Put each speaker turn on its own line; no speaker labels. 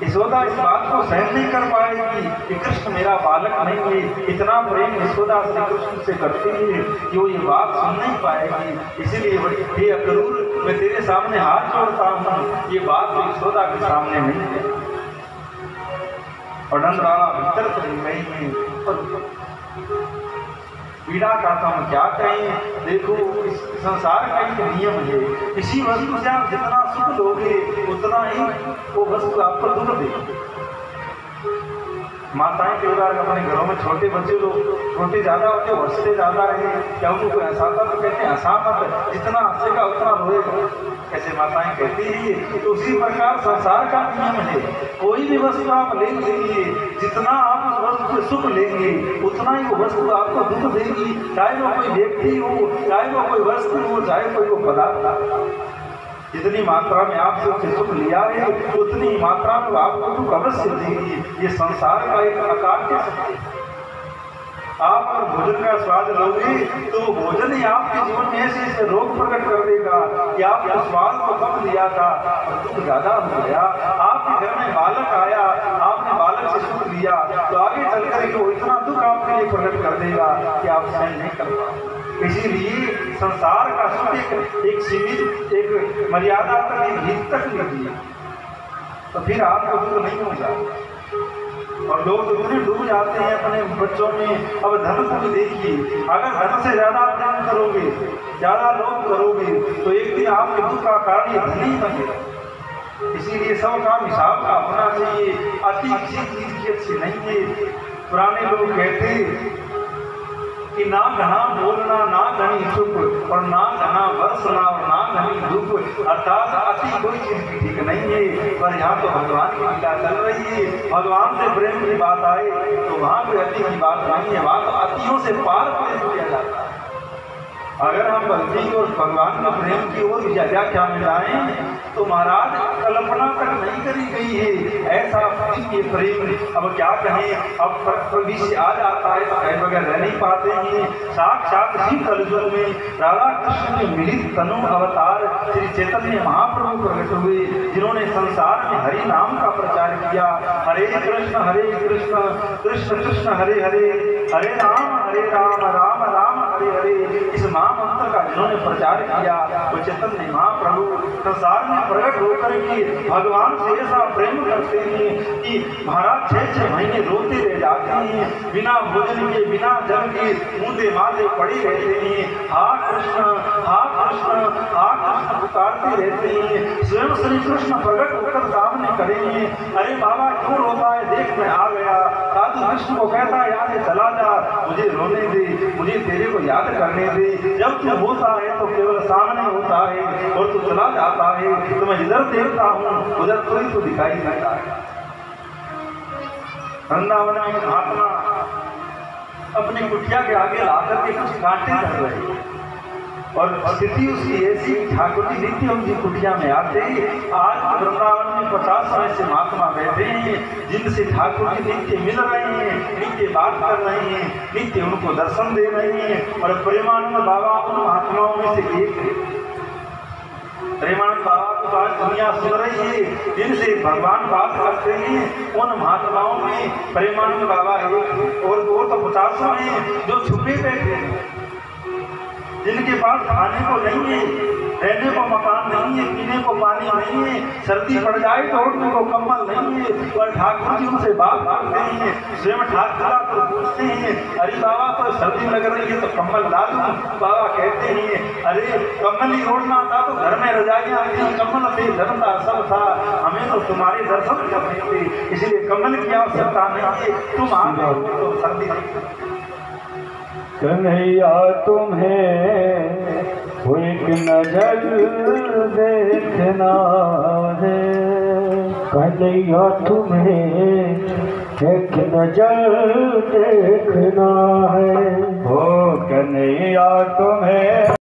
यशोदा इस बात को सहन नहीं कर पाएगी कि कृष्ण मेरा बालक नहीं है। इतना प्रेम यशोदा श्री कृष्ण से करती है कि वो ये बात सुन नहीं पाएगी। इसीलिए हे अक्रूर, मैं तेरे सामने हाथ जोड़ता हूँ, ये बात यशोदा के सामने नहीं है। और नंद बाबा भीतर चली गई है और पीड़ा का तो हम क्या कहें। देखो, इस संसार का एक नियम है, किसी वस्तु से आप जितना सुख लोगे उतना ही वो वस्तु आपको दुख देगी। माताएं कई बार अपने घरों में छोटे बच्चे लोग छोटे ज्यादा होते हंसते ज्यादा है, क्या उनको कोई हंसाता तो कहते हैं हंसा मत, जितना हंसेगा उतना रोएगा, ऐसे माताएं कहती है। तो उसी प्रकार संसार का नियम है, कोई भी वस्तु आप ले लीजिए, जितना आप उस वस्तु से सुख लेंगे उतना ही वो वस्तु आपको दुख देगी। चाहे वो कोई व्यक्ति हो, चाहे वो कोई वस्तु हो, चाहे कोई वो पदार्थ। जितनी मात्रा में आपसे उससे सुख लिया है उतनी मात्रा में आपको दुख अवश्य देगी। ये संसार का एक अकाट्य सत्य है। आप अगर भोजन का स्वाद लोगे तो वो भोजन ही आपके जीवन में ऐसे रोग प्रकट कर देगा कि आपने स्वाद को कम लिया था और दुख ज्यादा हो गया। आपके घर में बालक आया, आपने बालक से सुख लिया तो आगे चलकर के वो इतना दुख आपके लिए प्रकट कर देगा कि आप सहन नहीं कर पाओगे। इसीलिए संसार का सुख एक सीमित, एक मर्यादा तक, एक हित तक लीजिए तो फिर आपको दुख नहीं होगा। और लोग इतने डूब जाते हैं अपने बच्चों में। अब धन को भी देखिए, अगर धन से ज्यादा प्रेम करोगे, ज्यादा लोभ करोगे तो एक दिन आपके दुख का कारण ये धन ही बनेगा। इसीलिए सब काम हिसाब का होना चाहिए। अति किसी चीज की अच्छी नहीं है। पुराने लोग कहते कि ना घना बोलना, ना घनी चुप, और ना घना बरसना, और ना घनी धूप, अर्थात अति कोई चीज की ठीक नहीं है। पर यहाँ तो भगवान की लीला चल रही है, भगवान से प्रेम की बात आए तो वहाँ कोई अति की बात नहीं है, वहाँ तो अतियों से पार प्रेम किया जाता है। अगर हम भक्ति और भगवान के प्रेम की ओर व्याख्या में जाएं तो महाराज कल्पना तक नहीं करी गई है ऐसा ये प्रेम। अब क्या कहें, अब विषय आ जाता है तो कहे बगैर रह नहीं पाते हैं। साक्षात इसी कलयुग में राधा कृष्ण में मिलित तनु अवतार श्री चैतन्य महाप्रभु प्रकट हुए, जिन्होंने संसार में हरि नाम का प्रचार किया। हरे कृष्ण कृष्ण कृष्ण हरे हरे, हरे राम राम राम हरे हरे, इस महामंत्र का जिन्होंने प्रचार किया वो चैतन्य महाप्रभु संसार में प्रकट होकर के भगवान से ऐसा प्रेम करते हैं कि महाराज 6-6 महीने रोते रह जाते हैं, बिना भोजन के, बिना जल के मुँदे माथे पड़े रहते हैं। हा कृष्ण पुकारते रहते हैं। स्वयं श्री कृष्ण प्रकट होकर सामने खड़े हैं। अरे बाबा क्यों रोता है, देख मैं आ गया। साधु कृष्ण को कहता है यहाँ से चला जा, मुझे रोने दे, मुझे तेरे को याद करने दे। जब तू होता है तो केवल सामने होता है और तू चला जाता है तो मैं इधर देखता हूँ उधर कोई तो दिखाई देता है। वृंदावन में महात्मा अपनी कुटिया के आगे लाकर के कुछ कांटे कर रहे हैं और स्थिति उसकी ऐसी ठाकुर जी नित्य उनकी कुटिया में आते ही। आज वृंदावन में 50 समय से महात्मा बैठे हैं जिनसे ठाकुर जी नित्य मिल रहे हैं, नित्य बात कर रहे हैं, नित्य उनको दर्शन दे रहे हैं। और प्रेमानंद बाबा उन महात्माओं में से एक है। प्रेमानंद बाबा को आज दुनिया सुन रही है, जिनसे भगवान बात करते हैं उन महात्माओं में प्रेमानंद बाबा एक। और वो तो 50 हैं जो छुपे बैठे हैं, जिनके पास खाने को नहीं है, रहने को मकान नहीं है, पीने को पानी नहीं है, सर्दी पड़ जाए तो उठने को कंबल नहीं है, और ठाकुर जी उनसे बात करते हैं। स्वयं ठाकुर को पूछते हैं, अरे बाबा तो सर्दी लग रही है तो कंबल ला दूं। बाबा कहते हैं अरे कंबल ही ओढ़ना था तो घर में रजाइयाँ थी, कंबल थे, धन था, सब था, हमें तो तुम्हारे दर्शन करने थे, इसलिए कंबल की आवश्यकता नहीं है, तुम आ गए तो सर्दी नहीं।
कन्हैया तुम्हें एक नजर देखना है, कन्हैया तुम्हें एक नजर देखना है, ओ कन्हैया तुम्हें